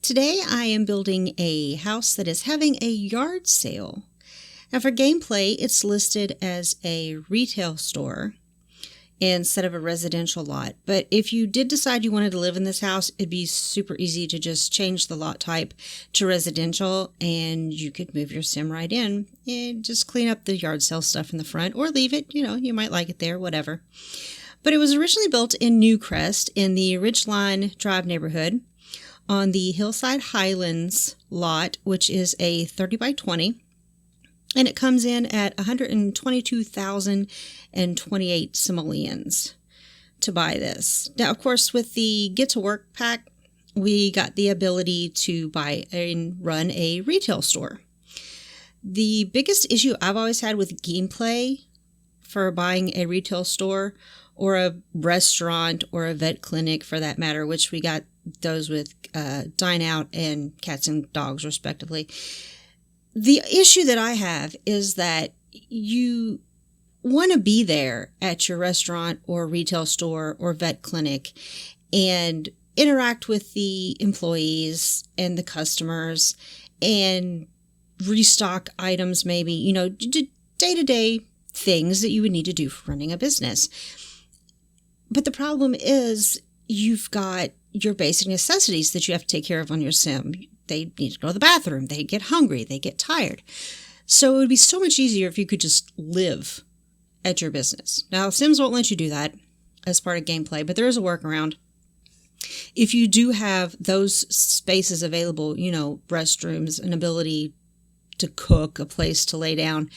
Today I am building a house that is having a yard sale. Now for gameplay, it's listed as a retail store instead of a residential lot. But if you did decide you wanted to live in this house, it'd be super easy to just change the lot type to residential and you could move your sim right in and just clean up the yard sale stuff in the front or leave it, you might like it there, whatever. But it was originally built in Newcrest in the Ridgeline Drive neighborhood on the Hillside Highlands lot, which is a 30 by 20. And it comes in at 122,028 Simoleans to buy this. Now, of course, with the Get to Work pack, we got the ability to buy and run a retail store. The biggest issue I've always had with gameplay for buying a retail store or a restaurant or a vet clinic for that matter, which we got those with Dine Out and Cats and Dogs respectively. The issue that I have is that you want to be there at your restaurant or retail store or vet clinic and interact with the employees and the customers and restock items, maybe, day-to-day things that you would need to do for running a business. But the problem is you've got your basic necessities that you have to take care of on your sim. They need to go to the bathroom. They get hungry. They get tired. So it would be so much easier if you could just live at your business. Now, Sims won't let you do that as part of gameplay, but there is a workaround. If you do have those spaces available, restrooms, an ability to cook, a place to lay down,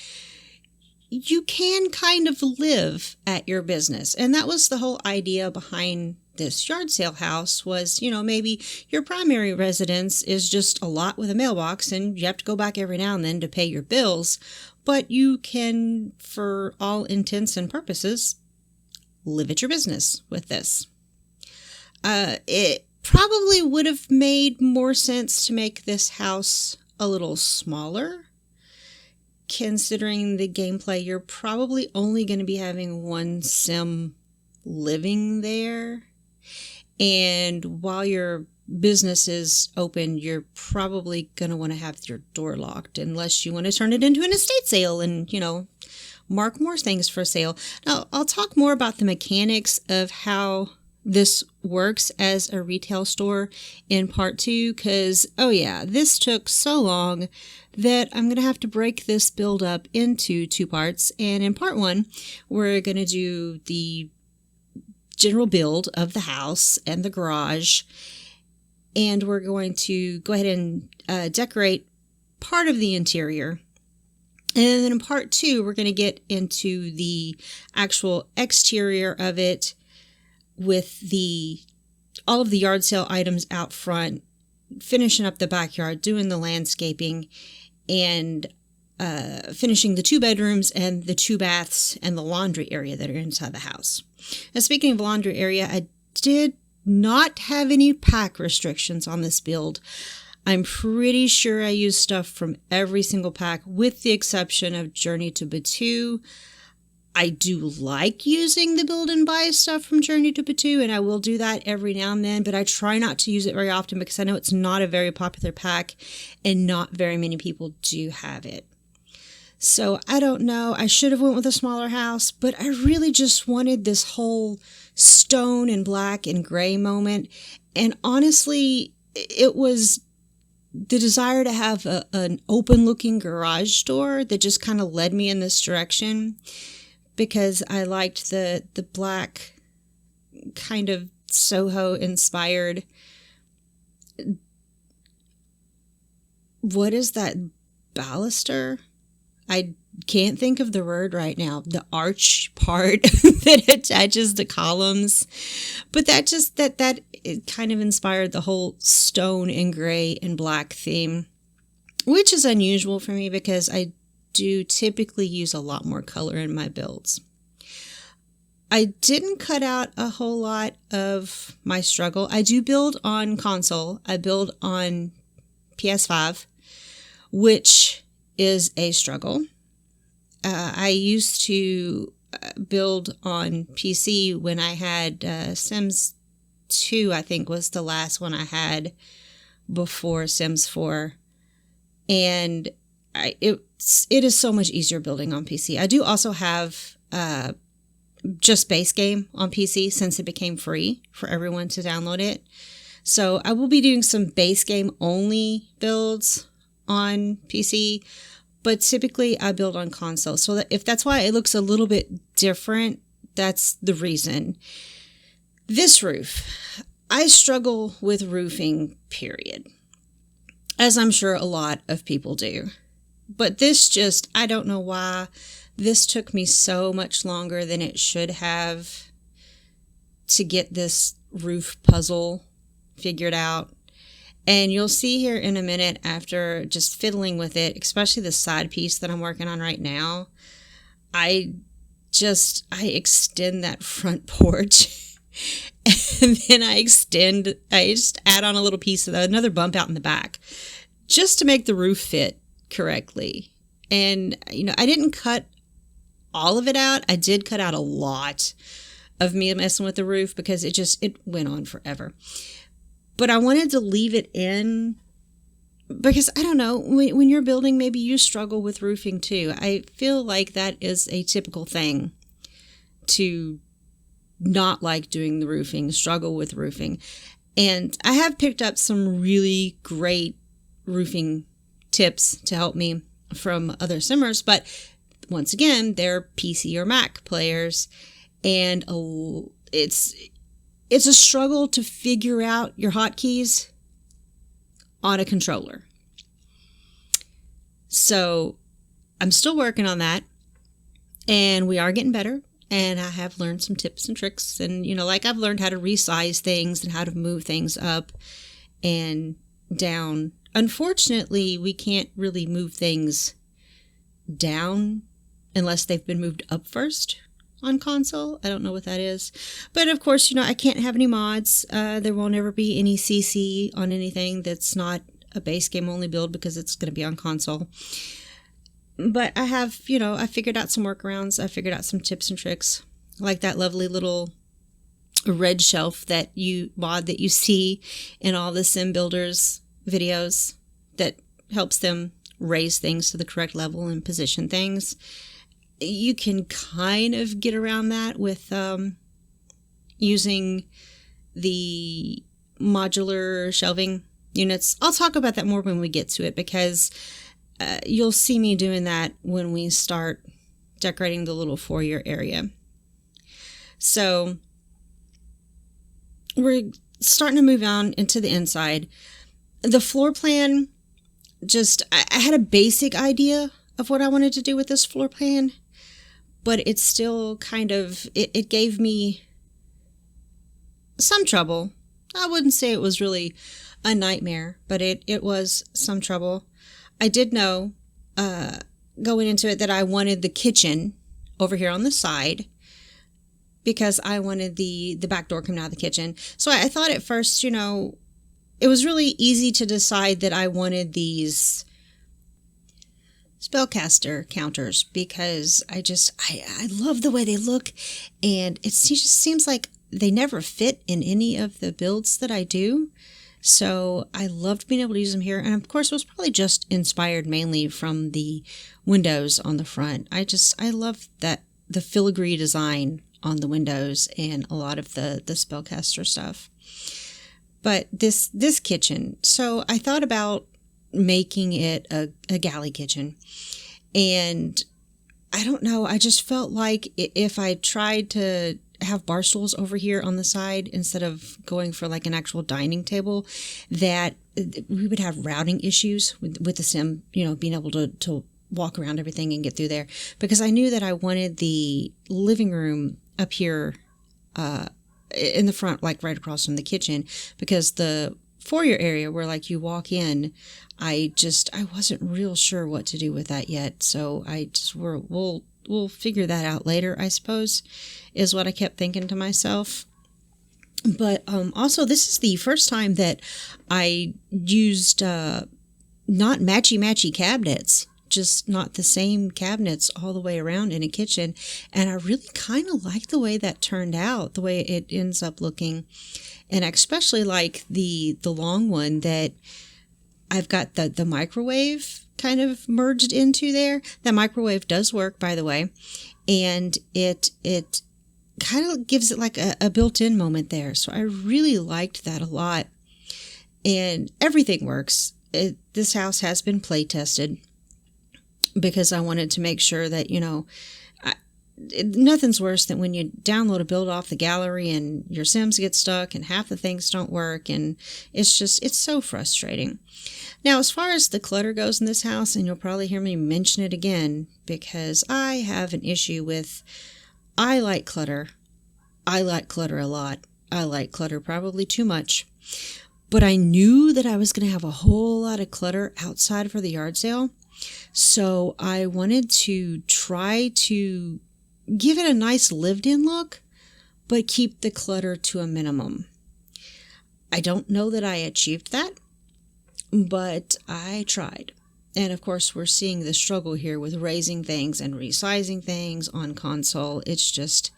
you can kind of live at your business. And that was the whole idea behind this yard sale house was, maybe your primary residence is just a lot with a mailbox and you have to go back every now and then to pay your bills, but you can, for all intents and purposes, live at your business with this. It probably would have made more sense to make this house a little smaller. Considering the gameplay, you're probably only going to be having one sim living there. And while your business is open, you're probably going to want to have your door locked unless you want to turn it into an estate sale and, mark more things for sale. Now, I'll talk more about the mechanics of how this works as a retail store in part 2 because, this took so long that I'm going to have to break this build up into 2 parts. And in part 1, we're going to do the general build of the house and the garage. And we're going to go ahead and decorate part of the interior. And then in part 2, we're going to get into the actual exterior of it with all of the yard sale items out front, finishing up the backyard, doing the landscaping, and finishing the 2 bedrooms and the 2 baths and the laundry area that are inside the house. Now, speaking of laundry area, I did not have any pack restrictions on this build. I'm pretty sure I used stuff from every single pack with the exception of Journey to Batu. I do like using the build and buy stuff from Journey to Batu, and I will do that every now and then, but I try not to use it very often because I know it's not a very popular pack and not very many people do have it. So I don't know. I should have went with a smaller house, but I really just wanted this whole stone and black and gray moment. And honestly, it was the desire to have an open-looking garage door that just kind of led me in this direction because I liked the black kind of Soho-inspired. What is that? Baluster? I can't think of the word right now. The arch part that attaches the columns. But that it kind of inspired the whole stone and gray and black theme, which is unusual for me because I do typically use a lot more color in my builds. I didn't cut out a whole lot of my struggle. I do build on console. I build on PS5, which is a struggle. I used to build on PC when I had Sims 2, I think was the last one I had before Sims 4, and it is so much easier building on PC. I do also have just base game on PC since it became free for everyone to download it. So I will be doing some base game only builds on PC, but typically I build on console. So that if that's why it looks a little bit different, that's the reason. This roof, I struggle with roofing, period. As I'm sure a lot of people do. But this just, I don't know why, this took me so much longer than it should have to get this roof puzzle figured out. And you'll see here in a minute after just fiddling with it, especially the side piece that I'm working on right now, I extend that front porch and then I just add on a little piece of another bump out in the back just to make the roof fit correctly. And, I didn't cut all of it out. I did cut out a lot of me messing with the roof because it went on forever. But I wanted to leave it in because, I don't know, when you're building, maybe you struggle with roofing too. I feel like that is a typical thing to not like doing the roofing, struggle with roofing. And I have picked up some really great roofing tips to help me from other simmers, but once again, they're PC or Mac players, and it's a struggle to figure out your hotkeys on a controller. So I'm still working on that, and we are getting better, and I have learned some tips and tricks, and like I've learned how to resize things and how to move things up and down. Unfortunately, we can't really move things down unless they've been moved up first on console. I don't know what that is. But of course, I can't have any mods. There will never be any CC on anything that's not a base game only build because it's going to be on console. But I have, I figured out some workarounds. I figured out some tips and tricks, like that lovely little red shelf that you see in all the sim builders videos that helps them raise things to the correct level and position things. You can kind of get around that with using the modular shelving units. I'll talk about that more when we get to it because you'll see me doing that when we start decorating the little foyer area. So we're starting to move on into the inside. The floor plan, I had a basic idea of what I wanted to do with this floor plan, but it's still kind of, it gave me some trouble. I wouldn't say it was really a nightmare, but it was some trouble. I did know going into it that I wanted the kitchen over here on the side because I wanted the back door coming out of the kitchen. So I thought at first, it was really easy to decide that I wanted these spellcaster counters because I love the way they look, and it just seems like they never fit in any of the builds that I do. So I loved being able to use them here. And of course, it was probably just inspired mainly from the windows on the front. I love that the filigree design on the windows and a lot of the spellcaster stuff. But this kitchen, so I thought about making it a galley kitchen. And I don't know, I just felt like if I tried to have bar stools over here on the side instead of going for like an actual dining table, that we would have routing issues with the sim, being able to walk around everything and get through there. Because I knew that I wanted the living room up here in the front, like right across from the kitchen, because the foyer area where like you walk in, I wasn't real sure what to do with that yet. So we'll figure that out later, I suppose, is what I kept thinking to myself. But also, this is the first time that I used not matchy-matchy cabinets just not the same cabinets all the way around in a kitchen. And I really kind of like the way that turned out, the way it ends up looking. And I especially like the long one that I've got the microwave kind of merged into there. That microwave does work, by the way. And it kind of gives it like a built-in moment there. So I really liked that a lot. And everything works. This house has been play tested because I wanted to make sure that, nothing's worse than when you download a build off the gallery and your Sims get stuck and half the things don't work. And it's so frustrating. Now, as far as the clutter goes in this house, and you'll probably hear me mention it again because I have an issue with, I like clutter. I like clutter a lot. I like clutter probably too much. But I knew that I was going to have a whole lot of clutter outside for the yard sale. So I wanted to try to give it a nice lived-in look, but keep the clutter to a minimum. I don't know that I achieved that, but I tried. And of course, we're seeing the struggle here with raising things and resizing things on console. It's just,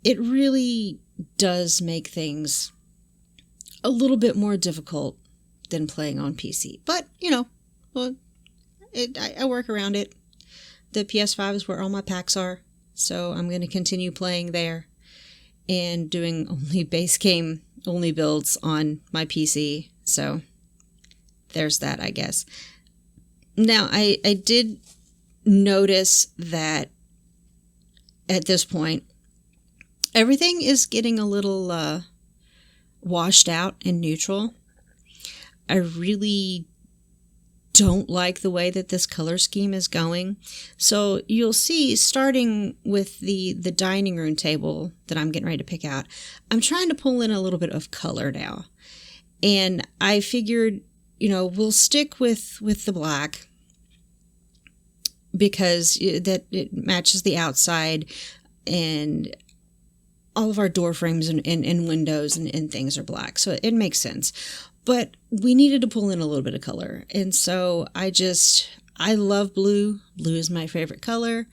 it really does make things a little bit more difficult than playing on PC. But, I work around it. The PS5 is where all my packs are, so I'm going to continue playing there and doing only base game, only builds on my PC. So there's that, I guess. Now, I did notice that at this point, everything is getting a little washed out and neutral. I really don't like the way that this color scheme is going. So you'll see, starting with the dining room table that I'm getting ready to pick out, I'm trying to pull in a little bit of color now. And I figured, we'll stick with the black because that it matches the outside, and all of our door frames and windows and things are black. So it makes sense. But we needed to pull in a little bit of color. And so I love blue. Blue is my favorite color.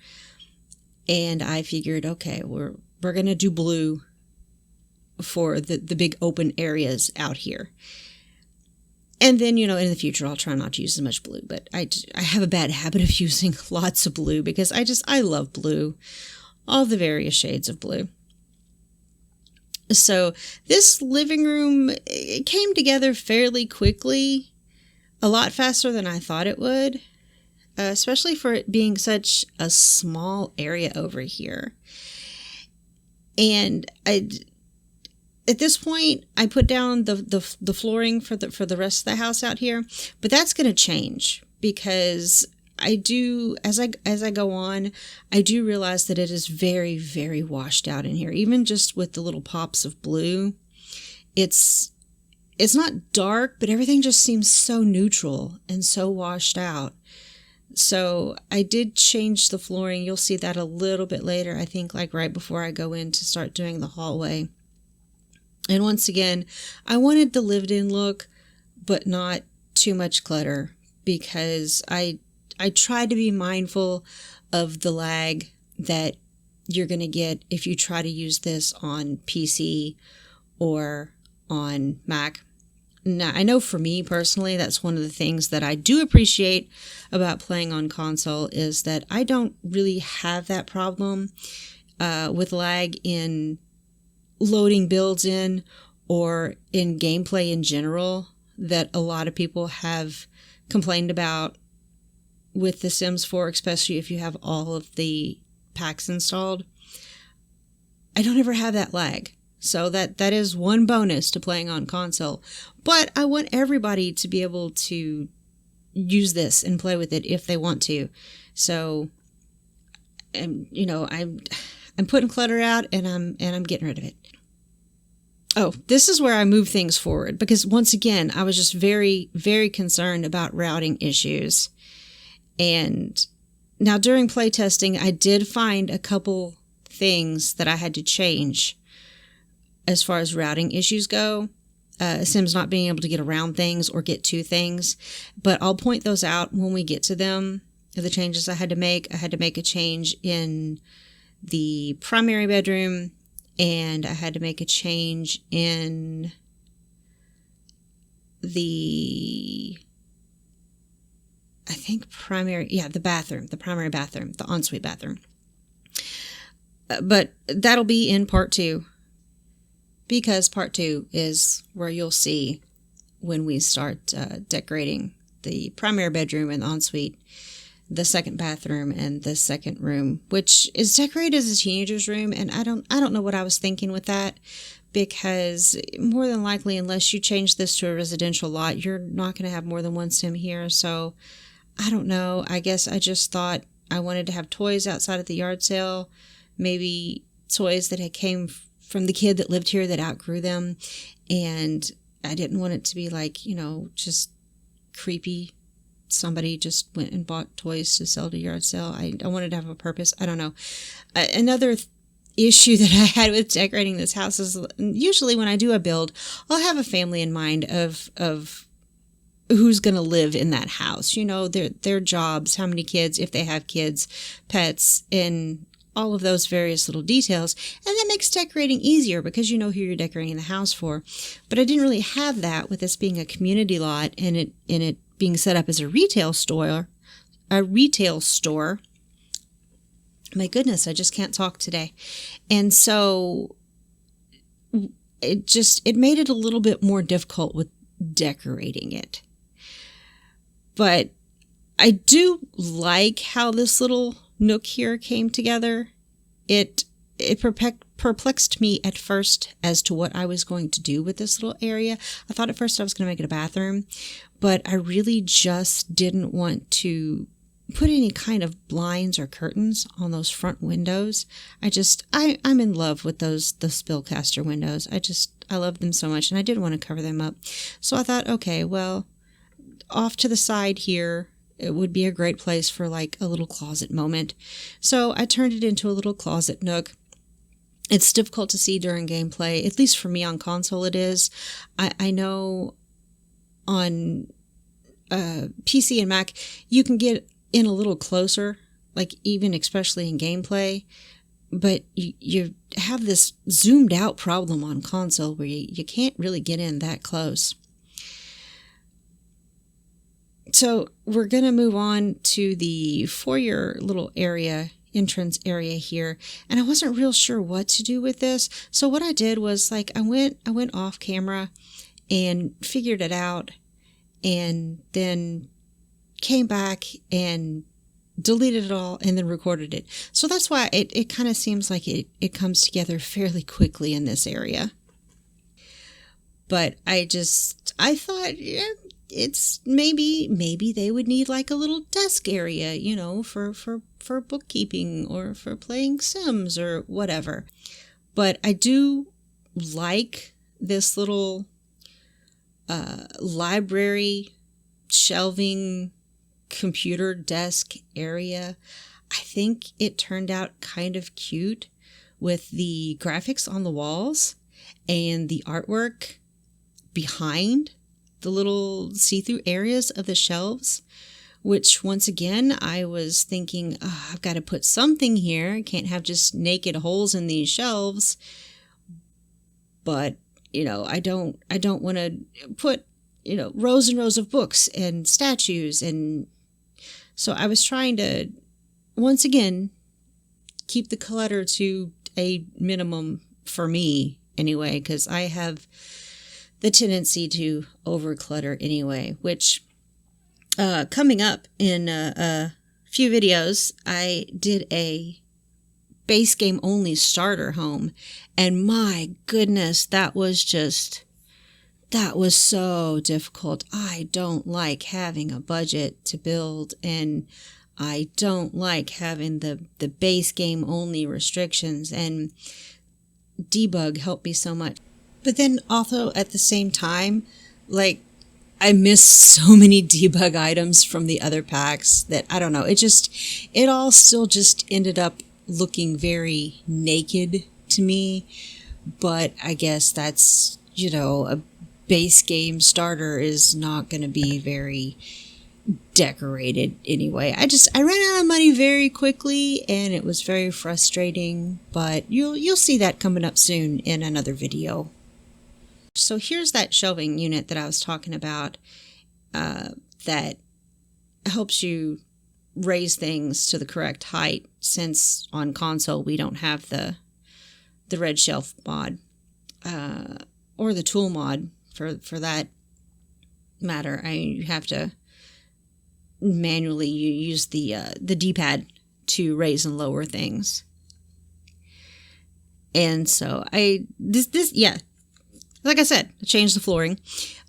And I figured, okay, we're going to do blue for the big open areas out here. And then, in the future, I'll try not to use as much blue. But I have a bad habit of using lots of blue because I love blue. All the various shades of blue. So this living room, it came together fairly quickly, a lot faster than I thought it would, especially for it being such a small area over here. And at this point, I put down the flooring for the rest of the house out here, but that's going to change because I do, as I go on, I do realize that it is very, very washed out in here. Even just with the little pops of blue, it's not dark, but everything just seems so neutral and so washed out. So I did change the flooring. You'll see that a little bit later, I think, like right before I go in to start doing the hallway. And once again, I wanted the lived-in look, but not too much clutter because I try to be mindful of the lag that you're going to get if you try to use this on PC or on Mac. Now, I know for me personally, that's one of the things that I do appreciate about playing on console is that I don't really have that problem with lag in loading builds in or in gameplay in general that a lot of people have complained about with The Sims 4, especially if you have all of the packs installed. I don't ever have that lag. So that is one bonus to playing on console. But I want everybody to be able to use this and play with it if they want to. So, I'm putting clutter out and I'm getting rid of it. Oh, this is where I move things forward because once again, I was just very, very concerned about routing issues. And now during playtesting, I did find a couple things that I had to change as far as routing issues go. Sims not being able to get around things or get to things, but I'll point those out when we get to them. The changes I had to make a change in the primary bedroom, and I had to make a change in the primary bathroom, the ensuite bathroom. But that'll be in part 2, because part 2 is where you'll see when we start decorating the primary bedroom and the ensuite, the second bathroom and the second room, which is decorated as a teenager's room. And I don't know what I was thinking with that, because more than likely, unless you change this to a residential lot, you're not going to have more than one sim here. So I don't know. I guess I just thought I wanted to have toys outside at the yard sale, maybe toys that had came from the kid that lived here that outgrew them. And I didn't want it to be like, just creepy. Somebody just went and bought toys to sell to yard sale. I wanted to have a purpose. I don't know. Another issue that I had with decorating this house is usually when I do a build, I'll have a family in mind of who's going to live in that house. Their jobs, how many kids, if they have kids, pets, and all of those various little details. And that makes decorating easier because you know who you're decorating the house for. But I didn't really have that with this being a community lot and it being set up as a retail store. My goodness, I just can't talk today. And so it made it a little bit more difficult with decorating it. But I do like how this little nook here came together. It perplexed me at first as to what I was going to do with this little area. I thought at first I was going to make it a bathroom, but I really just didn't want to put any kind of blinds or curtains on those front windows. I'm in love with those spillcaster windows. I love them so much, and I didn't want to cover them up. So I thought, okay, well, off to the side here, it would be a great place for like a little closet moment. So I turned it into a little closet nook. It's difficult to see during gameplay, at least for me on console it is. I know on PC and Mac, you can get in a little closer, like even especially in gameplay, but you have this zoomed out problem on console where you can't really get in that close. So we're going to move on to the foyer little entrance area here. And I wasn't real sure what to do with this. So what I did was I went off camera and figured it out and then came back and deleted it all and then recorded it. So that's why it kind of seems like it comes together fairly quickly in this area. But I thought, yeah, it's maybe they would need like a little desk area, for bookkeeping or for playing Sims or whatever. But I do like this little library shelving computer desk area. I think it turned out kind of cute with the graphics on the walls and the artwork behind the little see-through areas of the shelves, which once again, I was thinking, I've got to put something here. I can't have just naked holes in these shelves. But, I don't want to put, rows and rows of books and statues. And so I was trying to, once again, keep the clutter to a minimum for me anyway, because I have the tendency to overclutter anyway, which coming up in a few videos, I did a base game only starter home, and my goodness, that was so difficult. I don't like having a budget to build, and I don't like having the base game only restrictions, and debug helped me so much. But then also at the same time, I missed so many debug items from the other packs that I don't know. It all still just ended up looking very naked to me. But I guess that's, base game starter is not going to be very decorated anyway. I ran out of money very quickly, and it was very frustrating, but you'll see that coming up soon in another video. So here's that shelving unit that I was talking about, that helps you raise things to the correct height, since on console we don't have the red shelf mod, or the tool mod for that matter. You have to manually use the D-pad to raise and lower things. And so yeah, like I said, I changed the flooring.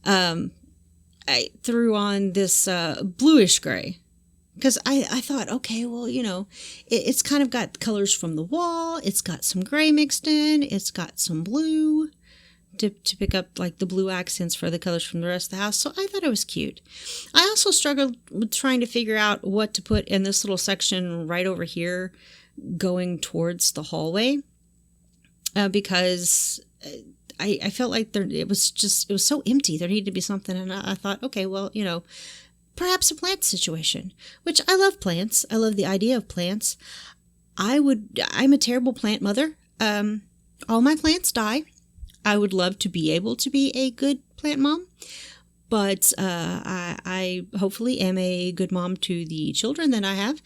I threw on this bluish gray, because I thought, okay, well, it's kind of got colors from the wall. It's got some gray mixed in. It's got some blue to pick up like the blue accents for the colors from the rest of the house. So I thought it was cute. I also struggled with trying to figure out what to put in this little section right over here going towards the hallway, because I felt like it was so empty. There needed to be something. And I thought, okay, well, perhaps a plant situation, which I love plants. I love the idea of plants. I'm a terrible plant mother. All my plants die. I would love to be able to be a good plant mom, but I hopefully am a good mom to the children that I have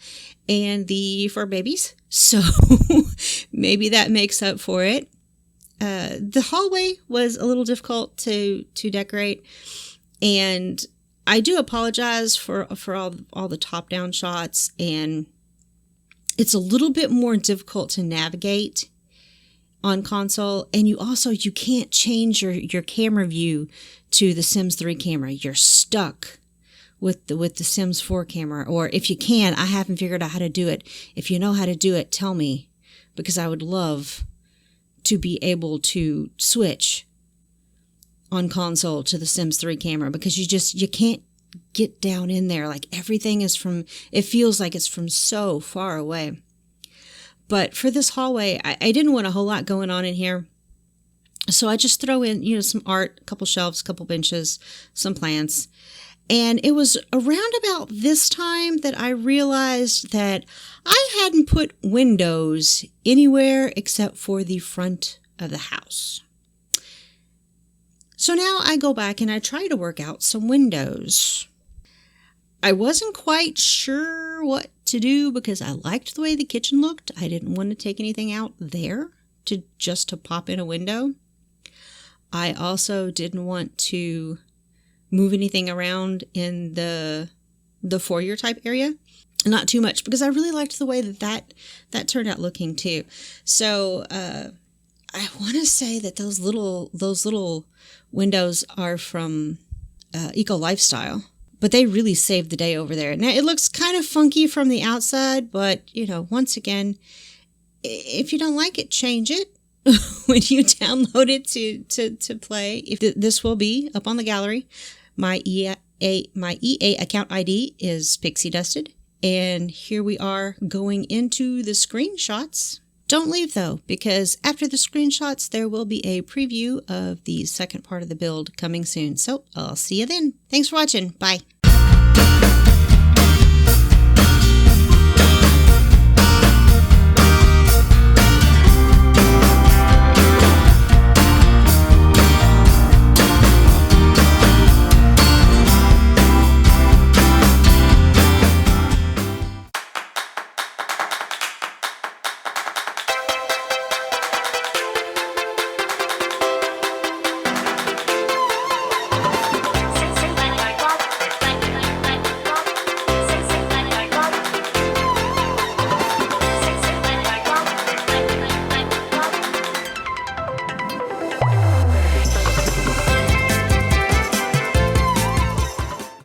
and the fur babies. So maybe that makes up for it. The hallway was a little difficult to decorate, and I do apologize for all the top-down shots, and it's a little bit more difficult to navigate on console, and you can't change your camera view to the Sims 3 camera. You're stuck with the Sims 4 camera, or if you can, I haven't figured out how to do it. If you know how to do it, tell me, because I would love to be able to switch on console to the Sims 3 camera, because you can't get down in there. Like, everything it feels like it's from so far away. But for this hallway, I didn't want a whole lot going on in here. So I just throw in, some art, a couple shelves, a couple benches, some plants. And it was around about this time that I realized that I hadn't put windows anywhere except for the front of the house. So now I go back and I try to work out some windows. I wasn't quite sure what to do because I liked the way the kitchen looked. I didn't want to take anything out there to pop in a window. I also didn't want to move anything around in the foyer type area. Not too much, because I really liked the way that turned out looking too. So I want to say that those little windows are from Eco Lifestyle, but they really saved the day over there. Now it looks kind of funky from the outside, but once again, if you don't like it, change it when you download it to play. If this will be up on the gallery. My EA account ID is pyxiedusted, and here we are going into the screenshots. Don't leave though, because after the screenshots, there will be a preview of the second part of the build coming soon. So I'll see you then. Thanks for watching. Bye.